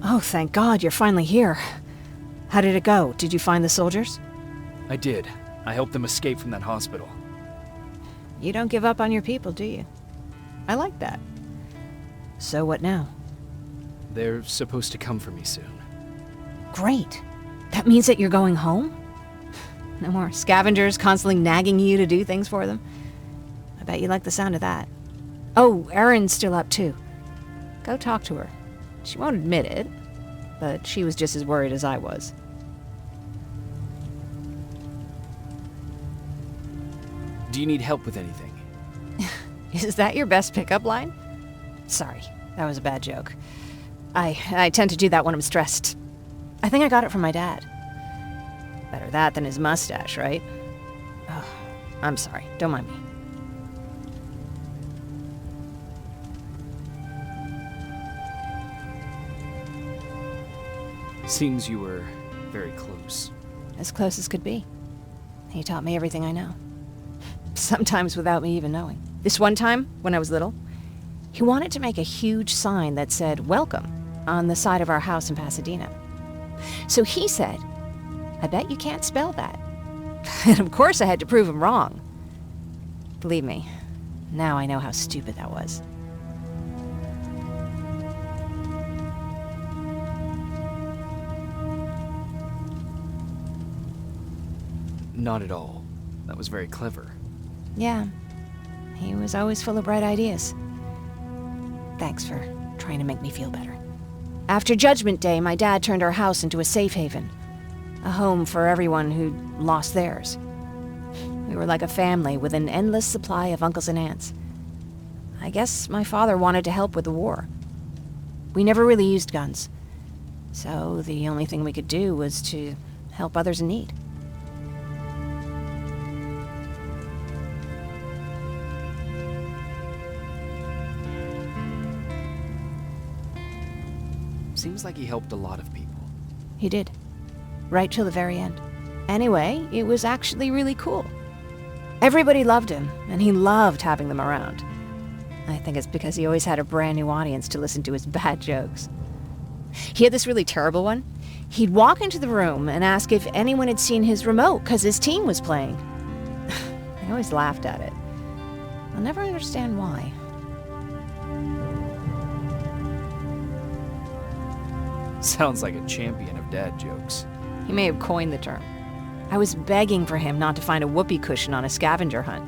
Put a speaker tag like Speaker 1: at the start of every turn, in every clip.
Speaker 1: Oh, thank God, you're finally here. How did it go? Did you find the soldiers?
Speaker 2: I did. I helped them escape from that hospital.
Speaker 1: You don't give up on your people, do you? I like that. So what now?
Speaker 2: They're supposed to come for me soon.
Speaker 1: Great. That means that you're going home? No more scavengers constantly nagging you to do things for them? I bet you like the sound of that. Oh, Erin's still up too. Go talk to her. She won't admit it, but she was just as worried as I was.
Speaker 2: Do you need help with anything?
Speaker 1: Is that your best pickup line? Sorry, that was a bad joke. I tend to do that when I'm stressed. I think I got it from my dad. Better that than his mustache, right? Oh, I'm sorry, don't mind me.
Speaker 2: Seems you were very close.
Speaker 1: As close as could be. He taught me everything I know. Sometimes without me even knowing. This one time, when I was little, he wanted to make a huge sign that said, "Welcome," on the side of our house in Pasadena. So he said, "I bet you can't spell that." And of course I had to prove him wrong. Believe me, now I know how stupid that was.
Speaker 2: Not at all. That was very clever.
Speaker 1: Yeah, he was always full of bright ideas. Thanks for trying to make me feel better. After Judgment Day, my dad turned our house into a safe haven. A home for everyone who'd lost theirs. We were like a family with an endless supply of uncles and aunts. I guess my father wanted to help with the war. We never really used guns, so the only thing we could do was to help others in need.
Speaker 2: Seems like he helped a lot of people.
Speaker 1: He did. Right till the very end. Anyway, it was actually really cool. Everybody loved him, and he loved having them around. I think it's because he always had a brand new audience to listen to his bad jokes. He had this really terrible one. He'd walk into the room and ask if anyone had seen his remote because his team was playing. I always laughed at it. I'll never understand why.
Speaker 2: Sounds like a champion of dad jokes.
Speaker 1: He may have coined the term. I was begging for him not to find a whoopee cushion on a scavenger hunt.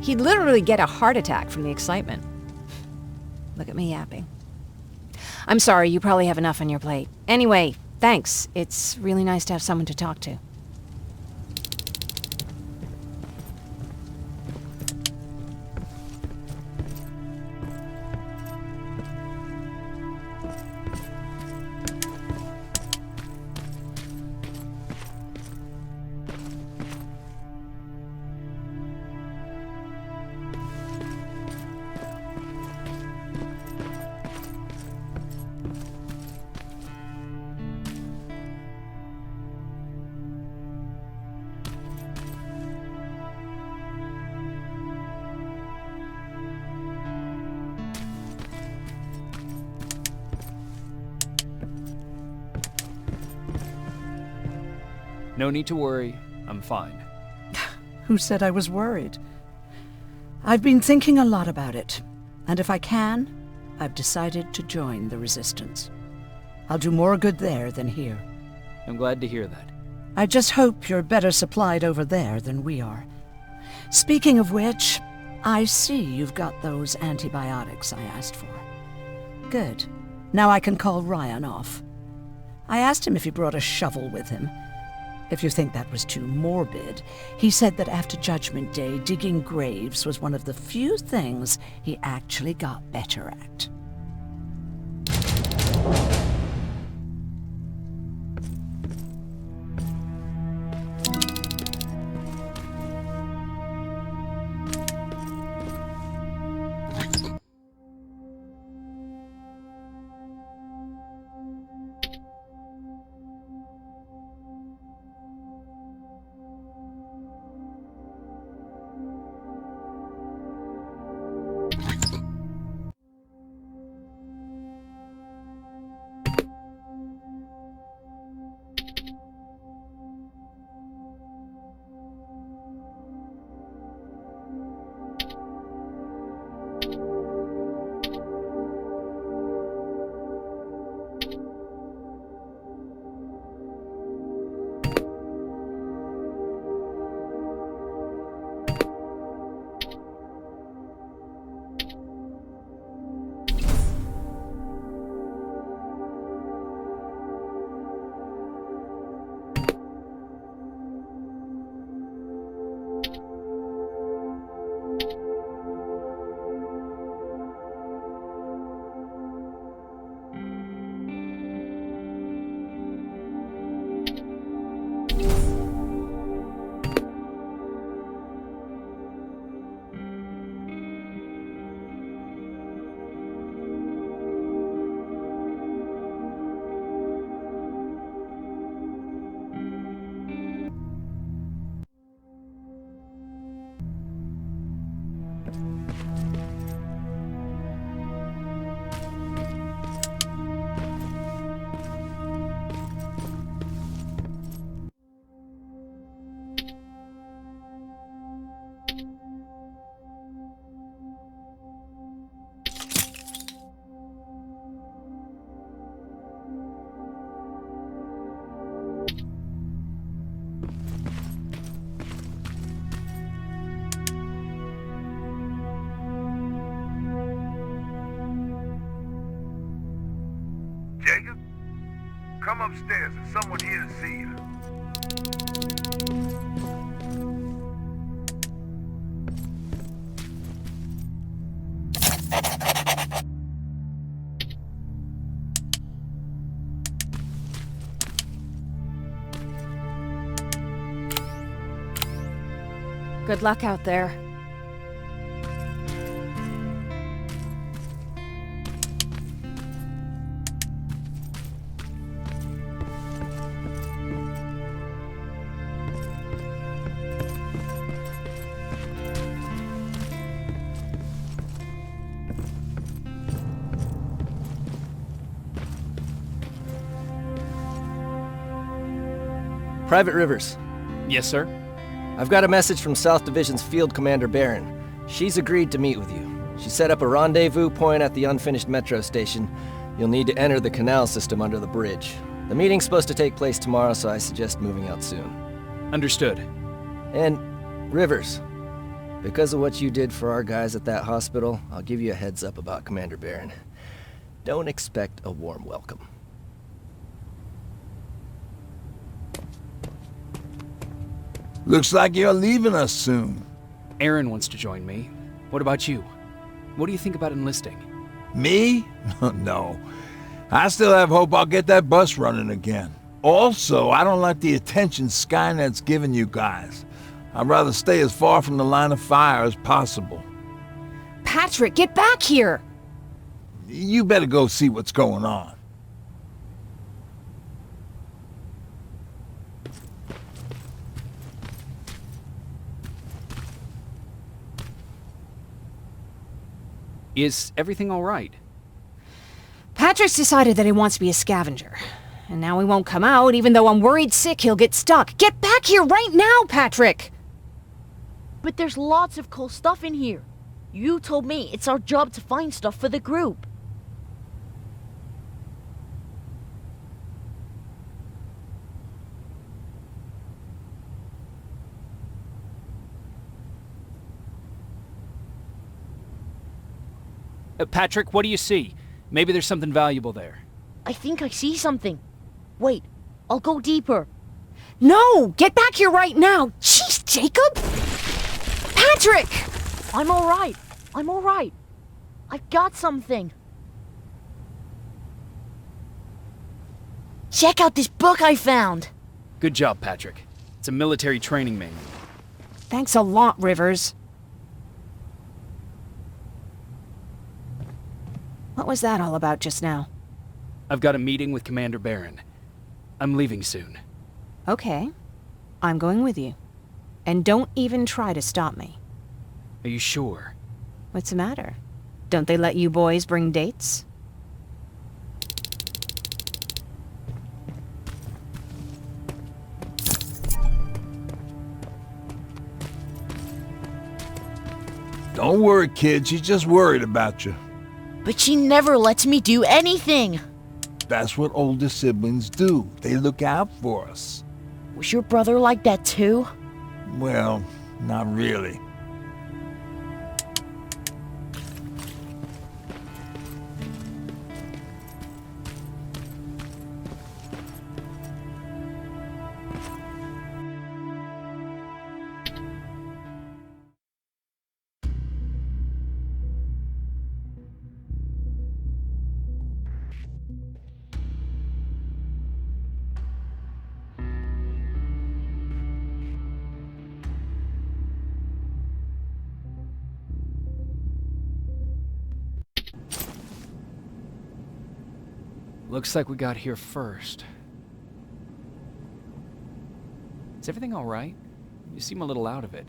Speaker 1: He'd literally get a heart attack from the excitement. Look at me yapping. I'm sorry, you probably have enough on your plate. Anyway, thanks. It's really nice to have someone to talk to.
Speaker 2: No need to worry. I'm fine.
Speaker 3: Who said I was worried? I've been thinking a lot about it, and if I can, I've decided to join the Resistance. I'll do more good there than here.
Speaker 2: I'm glad to hear that.
Speaker 3: I just hope you're better supplied over there than we are. Speaking of which, I see you've got those antibiotics I asked for. Good. Now I can call Ryan off. I asked him if he brought a shovel with him. If you think that was too morbid, he said that after Judgment Day, digging graves was one of the few things he actually got better at.
Speaker 4: Jacob? Come upstairs. There's someone here to see you.
Speaker 1: Good luck out there.
Speaker 5: Private Rivers,
Speaker 2: Yes, sir?
Speaker 5: I've got a message from South Division's Field Commander Barron. She's agreed to meet with you. She set up a rendezvous point at the unfinished metro station. You'll need to enter the canal system under the bridge. The meeting's supposed to take place tomorrow, so I suggest moving out soon.
Speaker 2: Understood.
Speaker 5: And, Rivers, because of what you did for our guys at that hospital, I'll give you a heads up about Commander Barron. Don't expect a warm welcome.
Speaker 4: Looks like you're leaving us soon.
Speaker 2: Aaron wants to join me. What about you? What do you think about enlisting?
Speaker 4: Me? No. I still have hope I'll get that bus running again. Also, I don't like the attention Skynet's giving you guys. I'd rather stay as far from the line of fire as possible.
Speaker 1: Patrick, get back here!
Speaker 4: You better go see what's going on.
Speaker 2: Is everything all right?
Speaker 1: Patrick's decided that he wants to be a scavenger. And now he won't come out, even though I'm worried sick he'll get stuck. Get back here right now, Patrick!
Speaker 6: But there's lots of cool stuff in here. You told me it's our job to find stuff for the group.
Speaker 2: Patrick, what do you see? Maybe there's something valuable there.
Speaker 6: I think I see something. Wait, I'll go deeper.
Speaker 1: No! Get back here right now! Jeez, Jacob! Patrick!
Speaker 6: I'm alright. I'm alright. I've got something. Check out this book I found.
Speaker 2: Good job, Patrick. It's a military training manual.
Speaker 1: Thanks a lot, Rivers. What was that all about just now?
Speaker 2: I've got a meeting with Commander Barron. I'm leaving soon.
Speaker 1: Okay. I'm going with you. And don't even try to stop me.
Speaker 2: Are you sure?
Speaker 1: What's the matter? Don't they let you boys bring dates?
Speaker 4: Don't worry, kid. She's just worried about you.
Speaker 6: But she never lets me do anything.
Speaker 4: That's what older siblings do. They look out for us.
Speaker 6: Was your brother like that too?
Speaker 4: Well, not really.
Speaker 2: Looks like we got here first. Is everything all right? You seem a little out of it.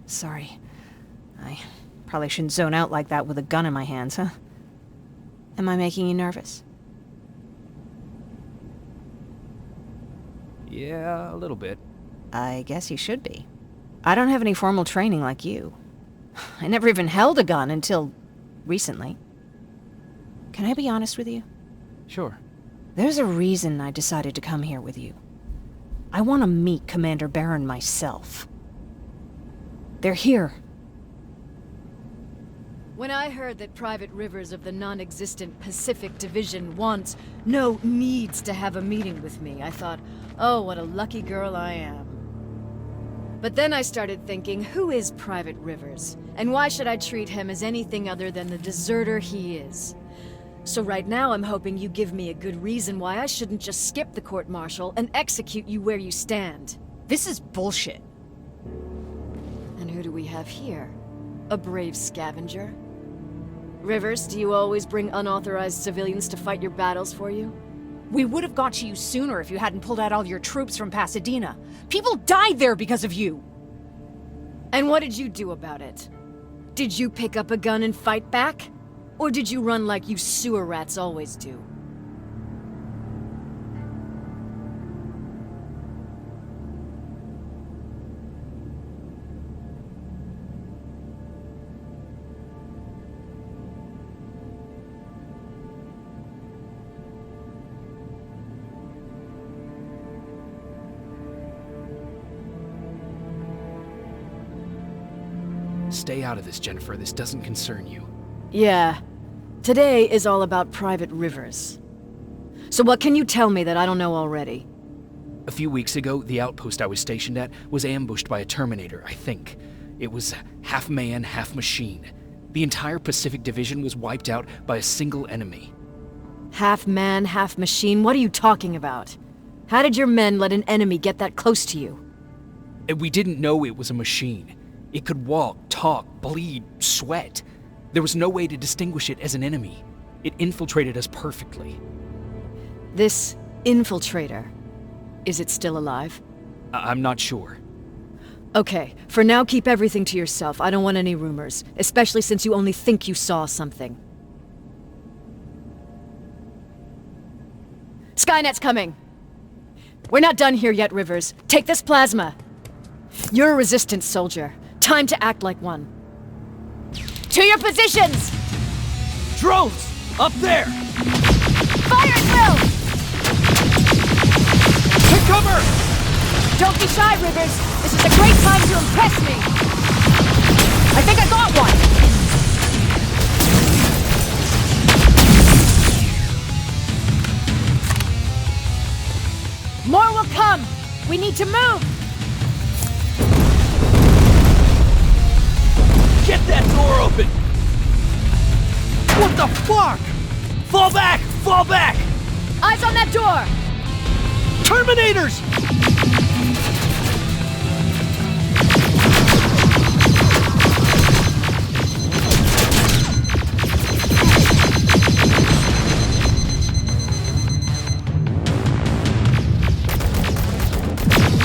Speaker 1: Sorry. I probably shouldn't zone out like that with a gun in my hands, huh? Am I making you nervous?
Speaker 2: Yeah, a little bit.
Speaker 1: I guess you should be. I don't have any formal training like you. I never even held a gun until recently. Can I be honest with you?
Speaker 2: Sure.
Speaker 1: There's a reason I decided to come here with you. I want to meet Commander Barron myself. They're here.
Speaker 7: When I heard that Private Rivers of the non-existent Pacific Division needs to have a meeting with me, I thought, oh, what a lucky girl I am. But then I started thinking, who is Private Rivers? And why should I treat him as anything other than the deserter he is? So right now I'm hoping you give me a good reason why I shouldn't just skip the court-martial and execute you where you stand.
Speaker 1: This is bullshit.
Speaker 7: And who do we have here? A brave scavenger? Rivers, do you always bring unauthorized civilians to fight your battles for you?
Speaker 1: We would have got to you sooner if you hadn't pulled out all your troops from Pasadena. People died there because of you.
Speaker 7: And what did you do about it? Did you pick up a gun and fight back? Or did you run like you sewer rats always do?
Speaker 2: Stay out of this, Jennifer. This doesn't concern you.
Speaker 7: Yeah. Today is all about Private Rivers. So what can you tell me that I don't know already?
Speaker 2: A few weeks ago, the outpost I was stationed at was ambushed by a Terminator, I think. It was half man, half machine. The entire Pacific Division was wiped out by a single enemy.
Speaker 7: Half man, half machine? What are you talking about? How did your men let an enemy get that close to you?
Speaker 2: And we didn't know it was a machine. It could walk, talk, bleed, sweat. There was no way to distinguish it as an enemy. It infiltrated us perfectly.
Speaker 7: This infiltrator, is it still alive?
Speaker 2: I'm not sure.
Speaker 7: Okay, for now keep everything to yourself. I don't want any rumors, especially since you only think you saw something. Skynet's coming! We're not done here yet, Rivers. Take this plasma. You're a resistance soldier. Time to act like one. To your positions!
Speaker 5: Drones! Up there!
Speaker 7: Fire at will!
Speaker 5: Take cover!
Speaker 7: Don't be shy, Rivers. This is a great time to impress me. I think I got one. More will come. We need to move.
Speaker 5: Get that door open! What the fuck? Fall back! Fall back!
Speaker 7: Eyes on that door.
Speaker 5: Terminators!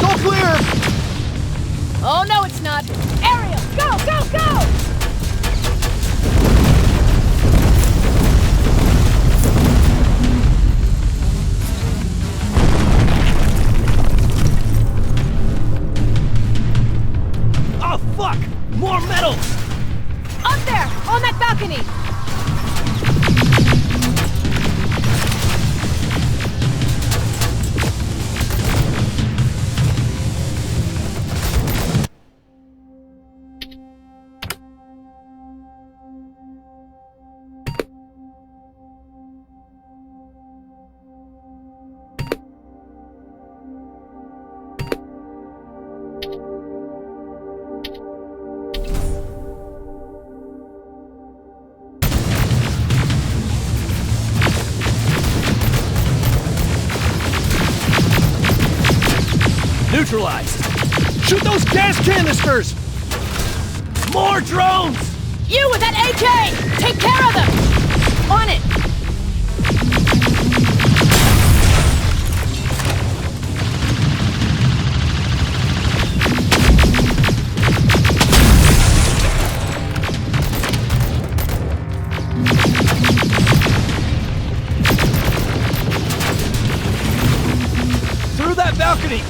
Speaker 5: Go clear!
Speaker 7: Oh, no, it's not. Ariel, go, go, go!
Speaker 5: Oh, fuck! More metal!
Speaker 7: Up there, on that balcony.
Speaker 5: Neutralized! Shoot those gas canisters! More drones!
Speaker 7: You with that AK! Take care of them! On it!
Speaker 5: Through that balcony!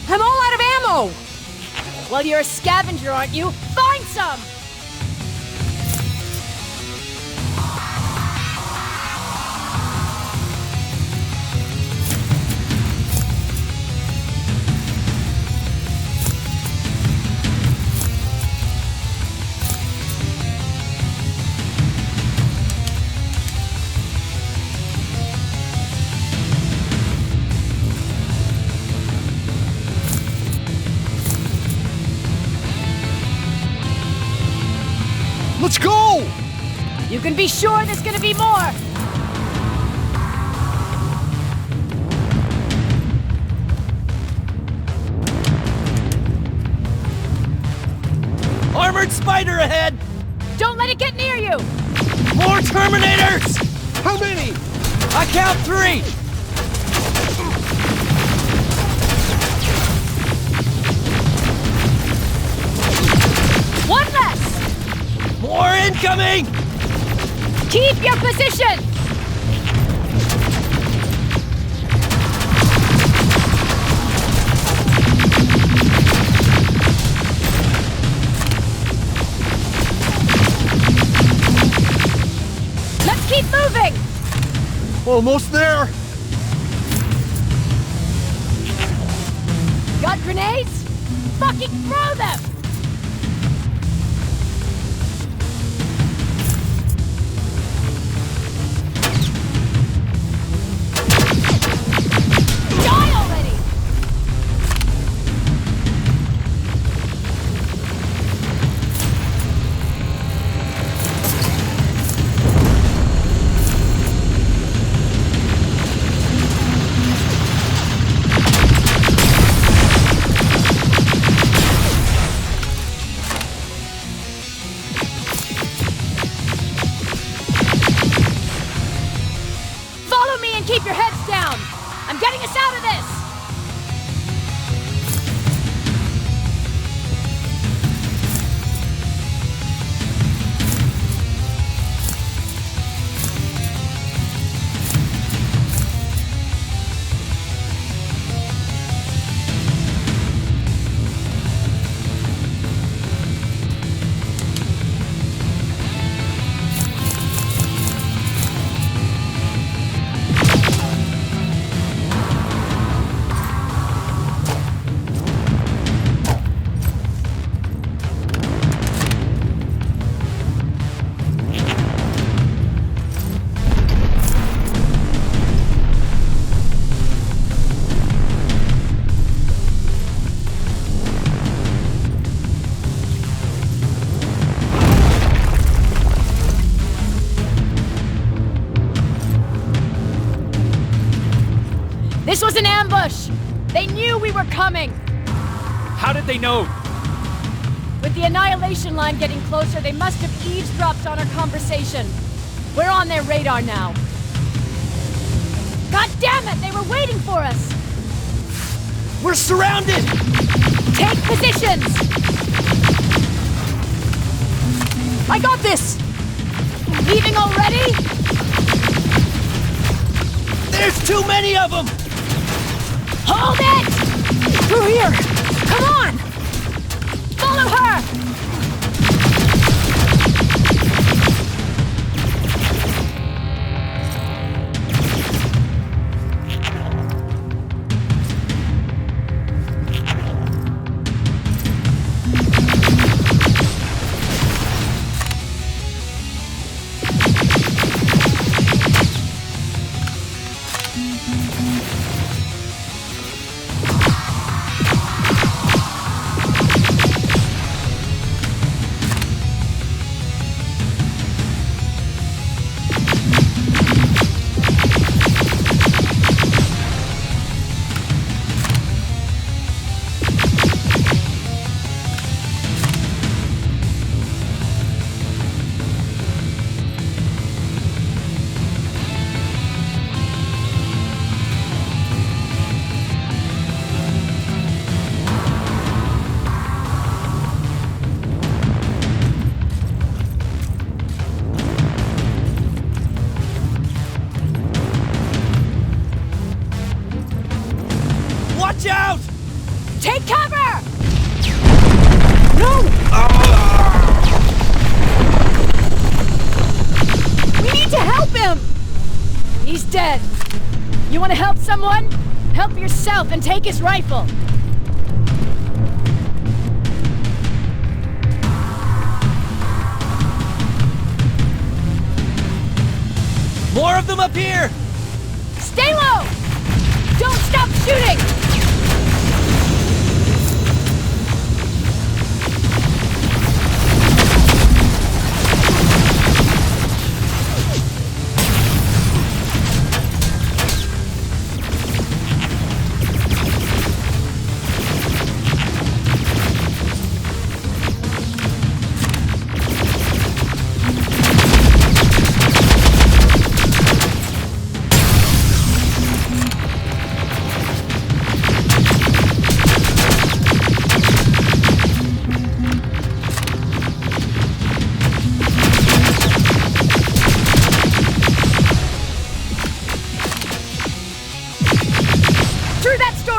Speaker 7: I'm all out of ammo! Well, you're a scavenger, aren't you? Find some! can be sure there's gonna be more!
Speaker 5: Armored spider ahead!
Speaker 7: Don't let it get near you!
Speaker 5: More Terminators!
Speaker 8: How many?
Speaker 5: I count 3!
Speaker 7: One less!
Speaker 5: More incoming!
Speaker 7: Keep your position! Let's keep moving!
Speaker 8: Almost there.
Speaker 7: Got grenades? Fucking throw them! Die already! Follow me and keep your heads down! I'm getting us out of this! This was an ambush! They knew we were coming!
Speaker 2: How did they know?
Speaker 7: With the Annihilation line getting closer, they must have eavesdropped on our conversation. We're on their radar now. God damn it! They were waiting for us!
Speaker 5: We're surrounded!
Speaker 7: Take positions!
Speaker 6: I got this!
Speaker 7: Leaving already?
Speaker 5: There's too many of them!
Speaker 7: Hold it!
Speaker 6: Through here! Come on!
Speaker 7: Follow her!
Speaker 5: Watch out!
Speaker 7: Take cover!
Speaker 6: No! We need to help him!
Speaker 7: He's dead. You want to help someone? Help yourself and take his rifle.
Speaker 5: More of them up here!
Speaker 7: Stay low! Don't stop shooting!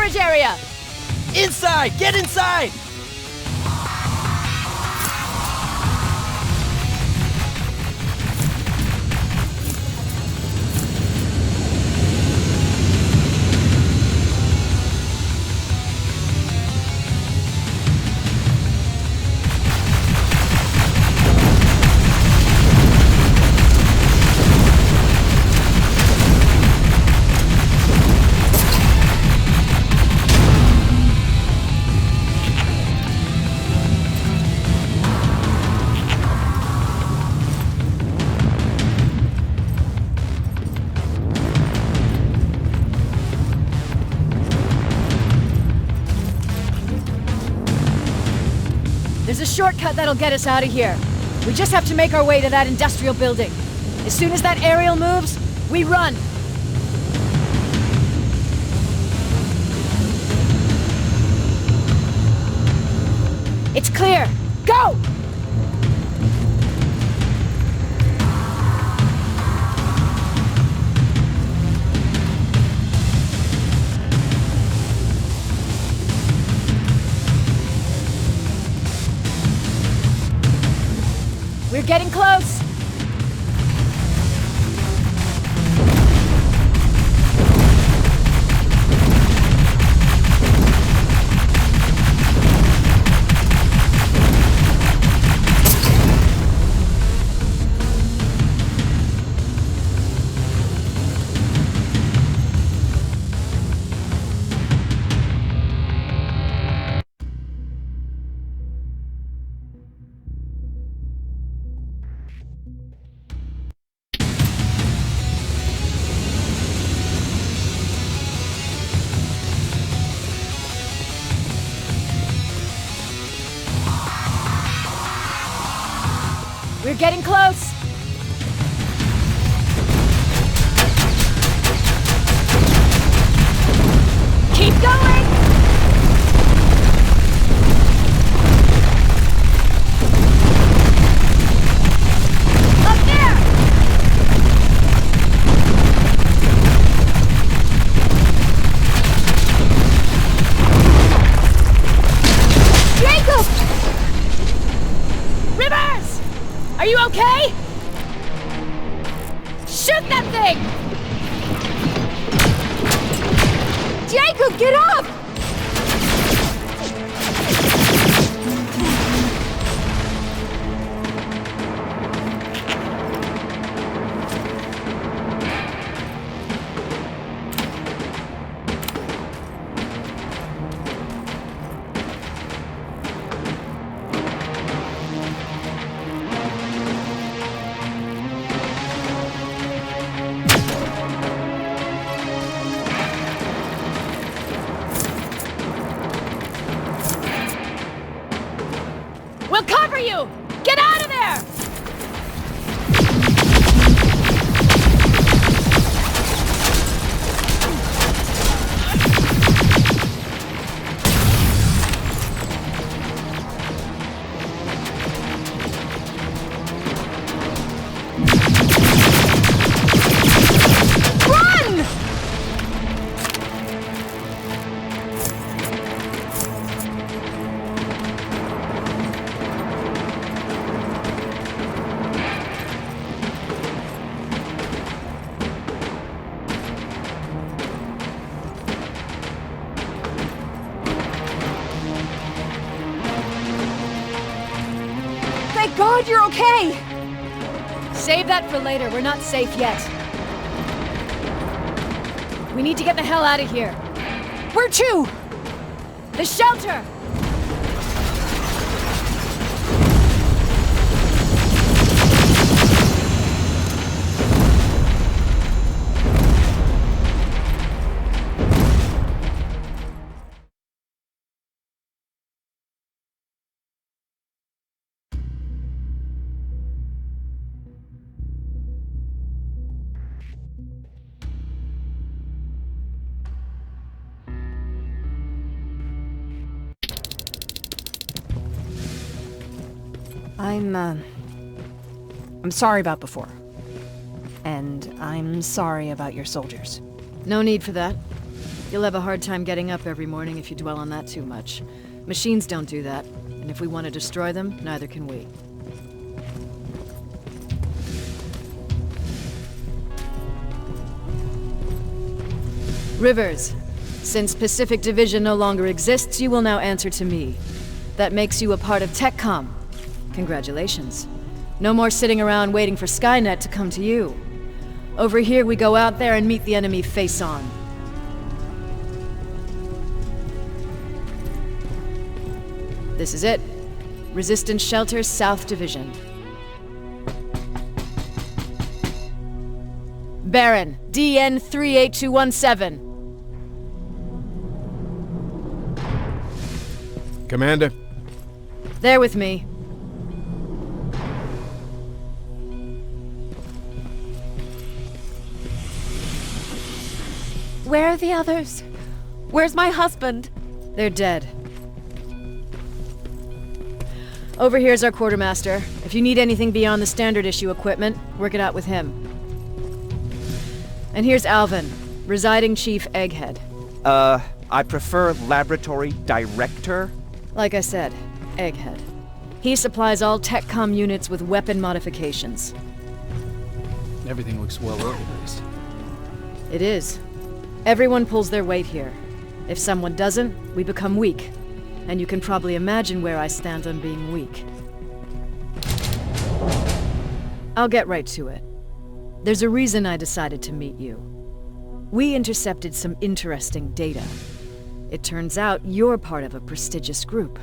Speaker 6: storage area!
Speaker 5: Inside! Get inside!
Speaker 7: There's a shortcut that'll get us out of here. We just have to make our way to that industrial building. As soon as that aerial moves, we run. It's clear. Go! We're getting close! We're getting close! Keep going! Up there! Jacob! Rivers! Are you okay? Shoot that thing! Jacob, get up! We'll cover you! Get out of there! Run! Thank God you're okay! Save that for later. We're not safe yet. We need to get the hell out of here. Where to? The shelter!
Speaker 1: I'm sorry about before. And I'm sorry about your soldiers.
Speaker 7: No need for that. You'll have a hard time getting up every morning if you dwell on that too much. Machines don't do that, and if we want to destroy them, neither can we. Rivers, since Pacific Division no longer exists, you will now answer to me. That makes you a part of TechCom. Congratulations. No more sitting around waiting for Skynet to come to you. Over here, we go out there and meet the enemy face on. This is it. Resistance Shelter, South Division. Baron, DN 38217.
Speaker 8: Commander.
Speaker 7: There with me.
Speaker 1: Where are the others? Where's my husband?
Speaker 7: They're dead. Over here's our quartermaster. If you need anything beyond the standard issue equipment, work it out with him. And here's Alvin, residing chief Egghead.
Speaker 9: I prefer laboratory director.
Speaker 7: Like I said, Egghead. He supplies all TechCom units with weapon modifications.
Speaker 2: Everything looks well organized.
Speaker 7: It is. Everyone pulls their weight here. If someone doesn't, we become weak. And you can probably imagine where I stand on being weak. I'll get right to it. There's a reason I decided to meet you. We intercepted some interesting data. It turns out you're part of a prestigious group.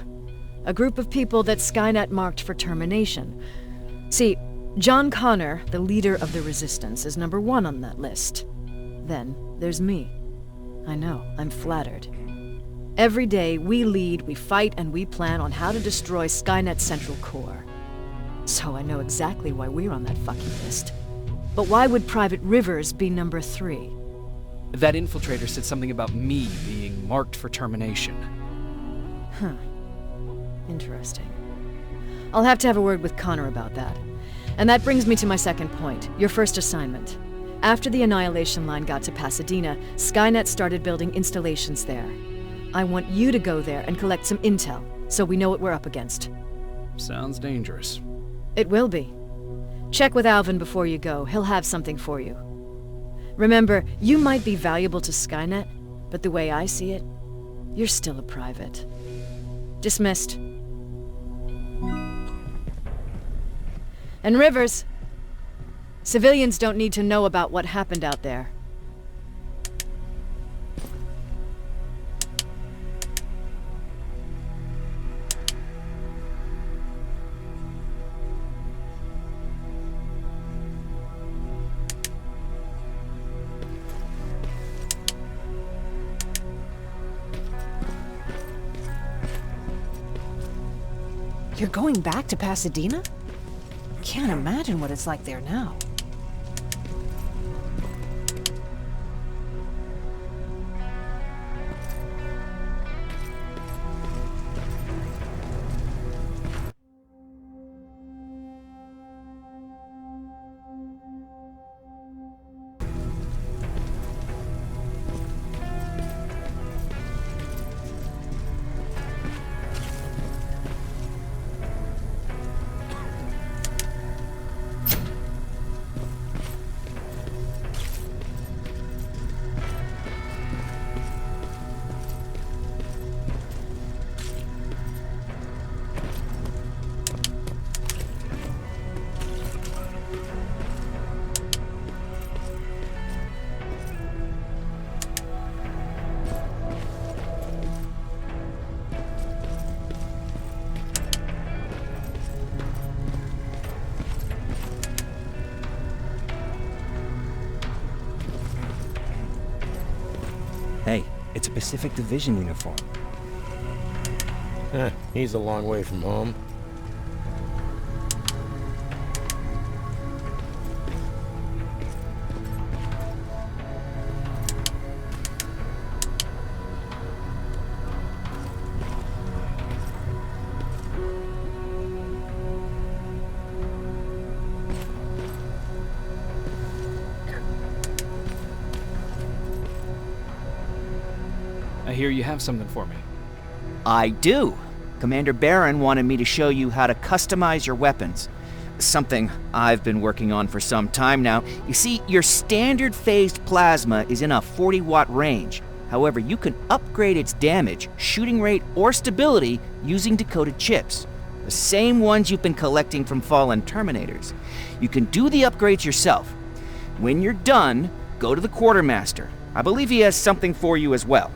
Speaker 7: A group of people that Skynet marked for termination. See, John Connor, the leader of the Resistance, is number 1 on that list. Then there's me. I know, I'm flattered. Every day, we lead, we fight, and we plan on how to destroy Skynet's central core. So I know exactly why we're on that fucking list. But why would Private Rivers be number 3?
Speaker 2: That infiltrator said something about me being marked for termination.
Speaker 7: Huh. Interesting. I'll have to have a word with Connor about that. And that brings me to my second point, your first assignment. After the Annihilation Line got to Pasadena, Skynet started building installations there. I want you to go there and collect some intel, so we know what we're up against.
Speaker 2: Sounds dangerous.
Speaker 7: It will be. Check with Alvin before you go. He'll have something for you. Remember, you might be valuable to Skynet, but the way I see it, you're still a private. Dismissed. And Rivers, civilians don't need to know about what happened out there.
Speaker 1: You're going back to Pasadena? Can't imagine what it's like there now.
Speaker 9: Hey, it's a Pacific Division uniform.
Speaker 8: He's a long way from home.
Speaker 2: I hear you have something for me.
Speaker 10: I do. Commander Barron wanted me to show you how to customize your weapons. Something I've been working on for some time now. You see, your standard phased plasma is in a 40-watt range. However, you can upgrade its damage, shooting rate, or stability using decoded chips. The same ones you've been collecting from fallen Terminators. You can do the upgrades yourself. When you're done, go to the Quartermaster. I believe he has something for you as well.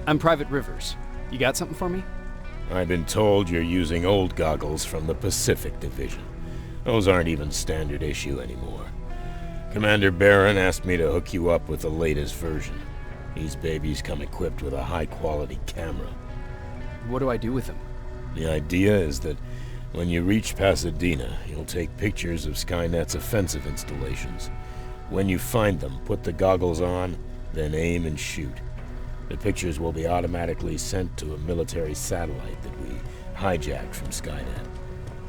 Speaker 2: I'm Private Rivers. You got something for me?
Speaker 8: I've been told you're using old goggles from the Pacific Division. Those aren't even standard issue anymore. Commander Barron asked me to hook you up with the latest version. These babies come equipped with a high-quality camera.
Speaker 2: What do I do with them?
Speaker 8: The idea is that when you reach Pasadena, you'll take pictures of Skynet's offensive installations. When you find them, put the goggles on, then aim and shoot. The pictures will be automatically sent to a military satellite that we hijacked from Skynet.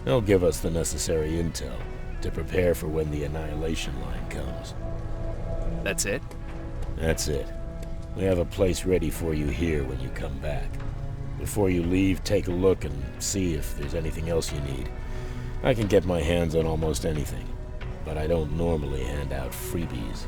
Speaker 8: They'll give us the necessary intel to prepare for when the annihilation line comes.
Speaker 2: That's it?
Speaker 8: That's it. We have a place ready for you here when you come back. Before you leave, take a look and see if there's anything else you need. I can get my hands on almost anything, but I don't normally hand out freebies.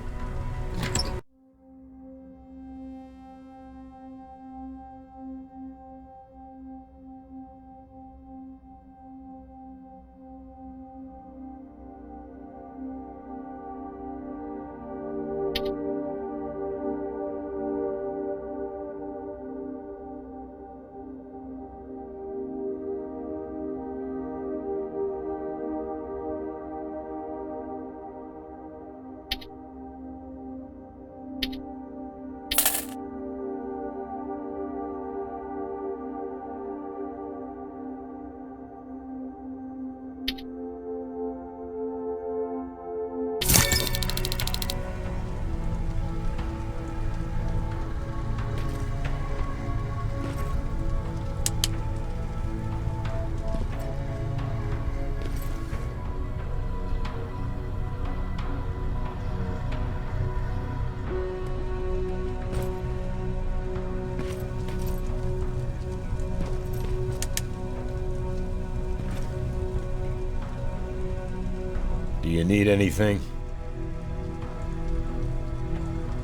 Speaker 8: you need anything?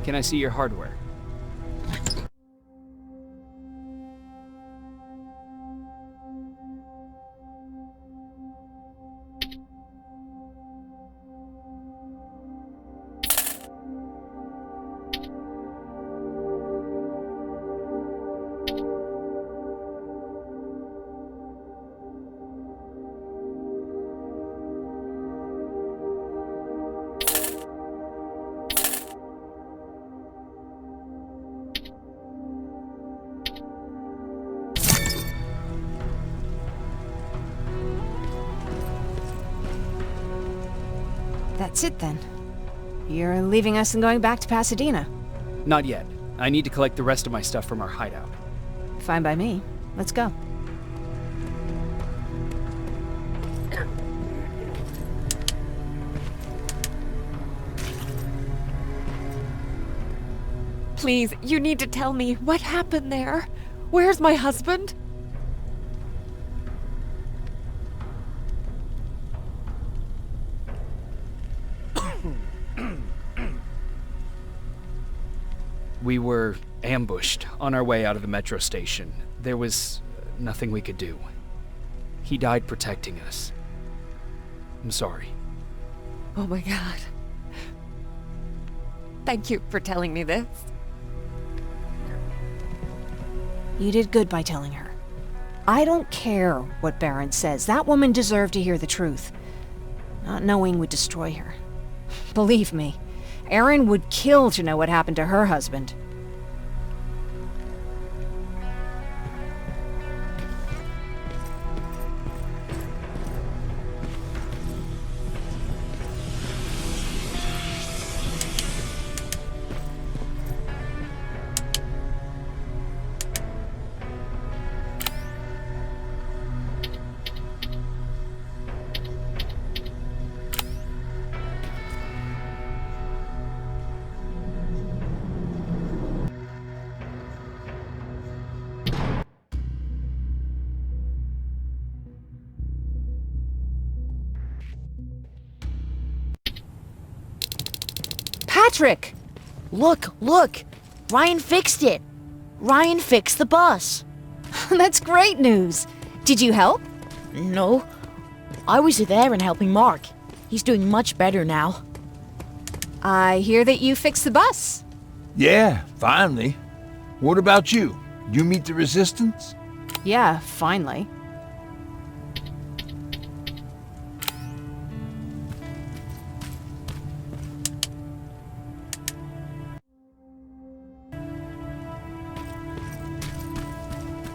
Speaker 2: Can I see your hardware?
Speaker 1: That's it then. You're leaving us and going back to Pasadena.
Speaker 2: Not yet. I need to collect the rest of my stuff from our hideout.
Speaker 1: Fine by me. Let's go.
Speaker 11: Please, you need to tell me what happened there. Where's my husband?
Speaker 2: We were ambushed on our way out of the metro station. There was nothing we could do. He died protecting us. I'm sorry.
Speaker 11: Oh my god. Thank you for telling me this.
Speaker 1: You did good by telling her. I don't care what Baron says. That woman deserved to hear the truth. Not knowing would destroy her. Believe me, Erin would kill to know what happened to her husband. Patrick!
Speaker 6: Look, look! Ryan fixed it! Ryan fixed the bus!
Speaker 1: That's great news. Did you help?
Speaker 6: No. I was there and helping Mark. He's doing much better now.
Speaker 1: I hear that you fixed the bus.
Speaker 4: Yeah, finally. What about you? You meet the resistance?
Speaker 1: Yeah, finally.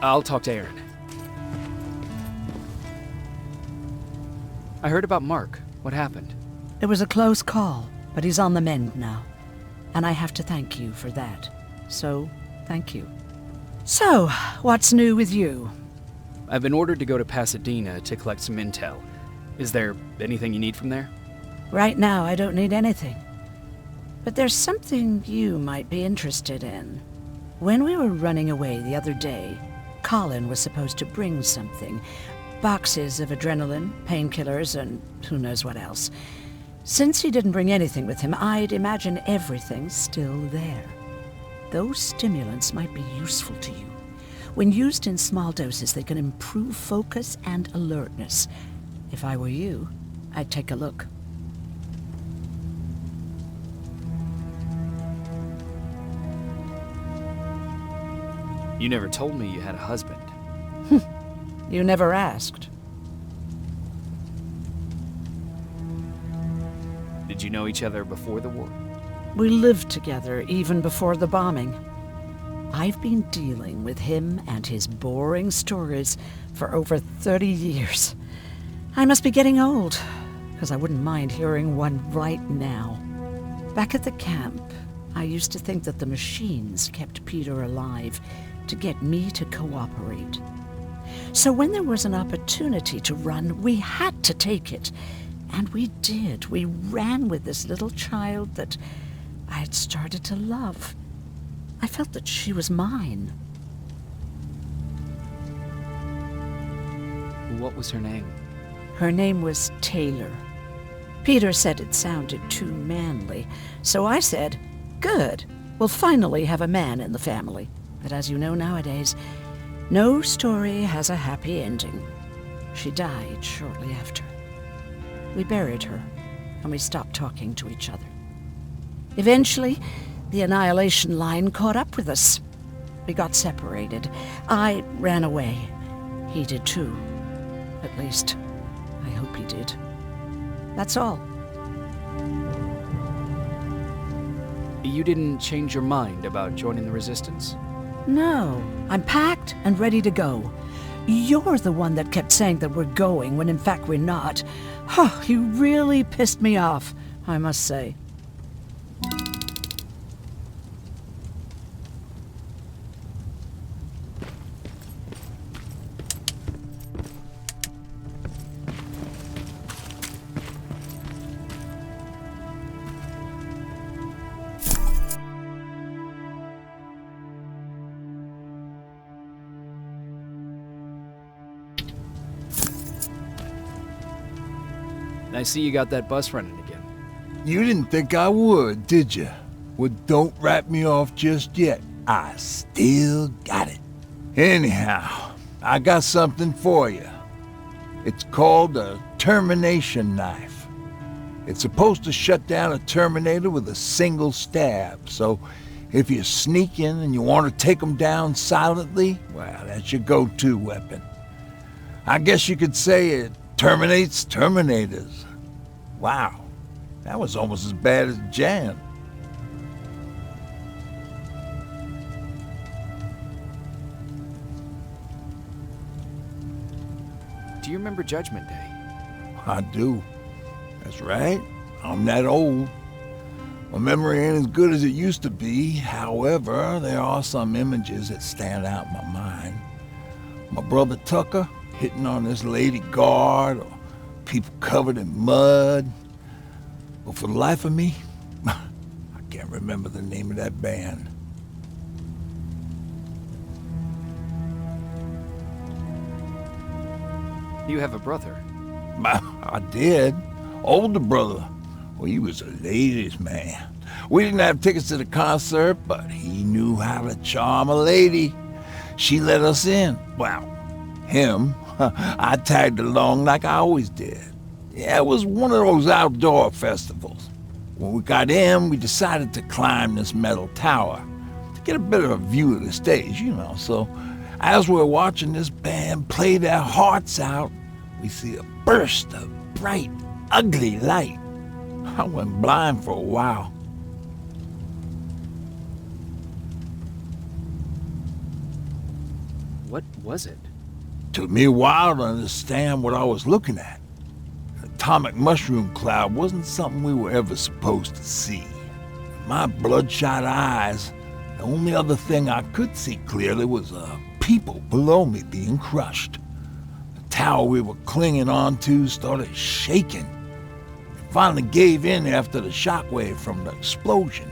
Speaker 2: I'll talk to Erin. I heard about Mark. What happened?
Speaker 3: It was a close call, but he's on the mend now. And I have to thank you for that. So, thank you. So, what's new with you?
Speaker 2: I've been ordered to go to Pasadena to collect some intel. Is there anything you need from there?
Speaker 3: Right now, I don't need anything. But there's something you might be interested in. When we were running away the other day, Colin was supposed to bring something. Boxes of adrenaline, painkillers, and who knows what else. Since he didn't bring anything with him, I'd imagine everything's still there. Those stimulants might be useful to you. When used in small doses, they can improve focus and alertness. If I were you, I'd take a look.
Speaker 2: You never told me you had a husband.
Speaker 3: You never asked.
Speaker 2: Did you know each other before the war?
Speaker 3: We lived together even before the bombing. I've been dealing with him and his boring stories for over 30 years. I must be getting old, because I wouldn't mind hearing one right now. Back at the camp, I used to think that the machines kept Peter alive to get me to cooperate. So when there was an opportunity to run, we had to take it. And we did. We ran with this little child that I had started to love. I felt that she was mine.
Speaker 2: What was her name?
Speaker 3: Her name was Taylor. Peter said it sounded too manly, so I said, good, we'll finally have a man in the family. But as you know nowadays, no story has a happy ending. She died shortly after. We buried her, and we stopped talking to each other. Eventually, the Annihilation Line caught up with us. We got separated. I ran away. He did too. At least, I hope he did. That's all.
Speaker 2: You didn't change your mind about joining the Resistance?
Speaker 3: No, I'm packed and ready to go. You're the one that kept saying that we're going when in fact we're not. Oh, you really pissed me off, I must say.
Speaker 2: I see you got that bus running again.
Speaker 4: You didn't think I would, did you? Well, don't wrap me off just yet. I still got it. Anyhow, I got something for you. It's called a termination knife. It's supposed to shut down a Terminator with a single stab, so if you're sneaking and you want to take them down silently, well, that's your go-to weapon. I guess you could say it terminates Terminators. Wow, that was almost as bad as Jan.
Speaker 2: Do you remember Judgment Day?
Speaker 4: I do. That's right. I'm that old. My memory ain't as good as it used to be. However, there are some images that stand out in my mind. My brother Tucker hitting on this lady guard, or people covered in mud. But for the life of me, I can't remember the name of that band.
Speaker 2: You have a brother.
Speaker 4: I did. Older brother. Well, he was a ladies' man. We didn't have tickets to the concert, but he knew how to charm a lady. She let us in. Well, him. I tagged along like I always did. Yeah, it was one of those outdoor festivals. When we got in, we decided to climb this metal tower to get a better view of the stage, you know. So as we're watching this band play their hearts out, we see a burst of bright, ugly light. I went blind for a while.
Speaker 2: What was it?
Speaker 4: Took me a while to understand what I was looking at. An atomic mushroom cloud wasn't something we were ever supposed to see. In my bloodshot eyes, the only other thing I could see clearly was people below me being crushed. The tower we were clinging onto started shaking. It finally gave in after the shockwave from the explosion.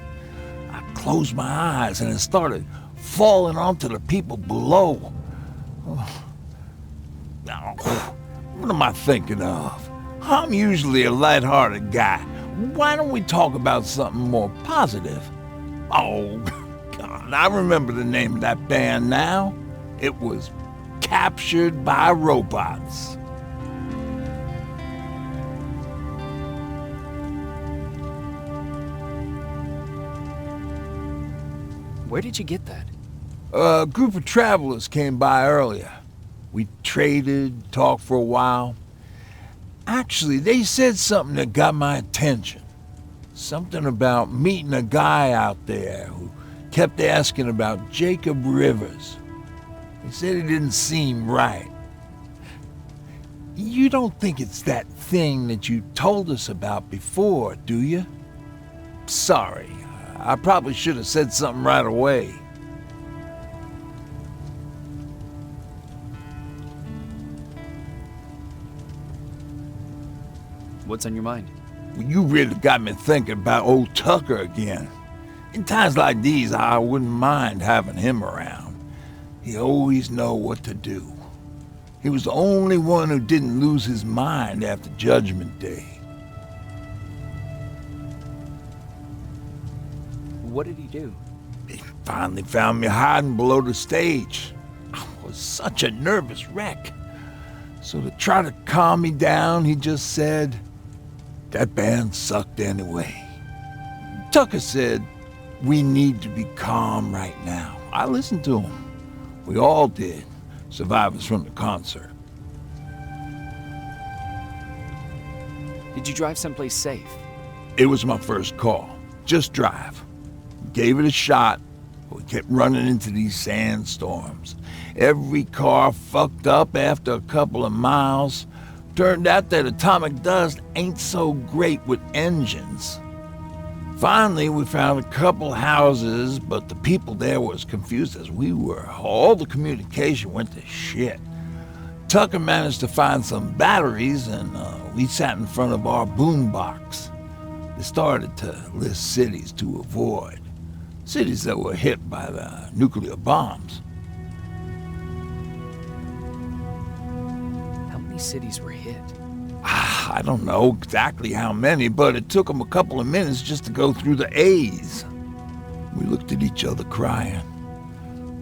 Speaker 4: I closed my eyes and it started falling onto the people below. What am I thinking of? I'm usually a lighthearted guy. Why don't we talk about something more positive? Oh, God, I remember the name of that band now. It was Captured by Robots.
Speaker 2: Where did you get that?
Speaker 4: A group of travelers came by earlier. We traded, talked for a while. Actually, they said something that got my attention. Something about meeting a guy out there who kept asking about Jacob Rivers. They said he didn't seem right. You don't think it's that thing that you told us about before, do you? Sorry, I probably should have said something right away.
Speaker 2: What's on your mind?
Speaker 4: Well, you really got me thinking about old Tucker again. In times like these, I wouldn't mind having him around. He always know what to do. He was the only one who didn't lose his mind after Judgment Day.
Speaker 2: What did he do?
Speaker 4: He finally found me hiding below the stage. I was such a nervous wreck. So to try to calm me down, he just said, "That band sucked anyway." Tucker said, "We need to be calm right now." I listened to him. We all did, survivors from the concert.
Speaker 2: Did you drive someplace safe?
Speaker 4: It was my first call. Just drive. Gave it a shot. We kept running into these sandstorms. Every car fucked up after a couple of miles. Turned out that atomic dust ain't so great with engines. Finally, we found a couple houses, but the people there were as confused as we were. All the communication went to shit. Tucker managed to find some batteries, and we sat in front of our boombox. They started to list cities to avoid. Cities that were hit by the nuclear bombs.
Speaker 2: How many cities were hit?
Speaker 4: I don't know exactly how many, but it took them a couple of minutes just to go through the A's. We looked at each other crying.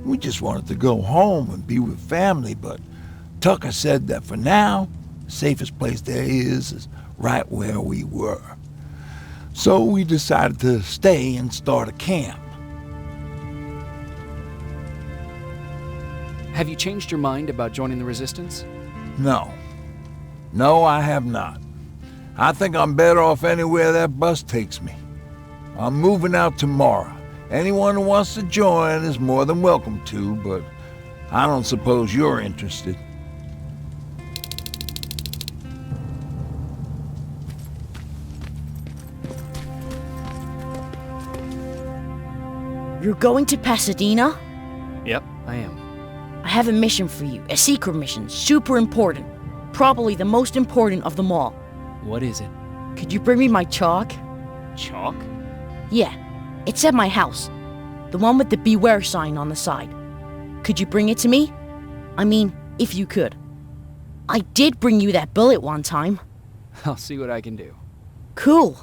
Speaker 4: We just wanted to go home and be with family, but Tucker said that for now, the safest place there is right where we were. So we decided to stay and start a camp.
Speaker 2: Have you changed your mind about joining the Resistance?
Speaker 4: No. No, I have not. I think I'm better off anywhere that bus takes me. I'm moving out tomorrow. Anyone who wants to join is more than welcome to, but I don't suppose you're interested.
Speaker 6: You're going to Pasadena?
Speaker 2: Yep, I am.
Speaker 6: I have a mission for you. A secret mission. Super important. Probably the most important of them all.
Speaker 2: What is it?
Speaker 6: Could you bring me my chalk?
Speaker 2: Chalk?
Speaker 6: Yeah. It's at my house. The one with the beware sign on the side. Could you bring it to me? I mean, if you could. I did bring you that bullet one time.
Speaker 2: I'll see what I can do.
Speaker 6: Cool.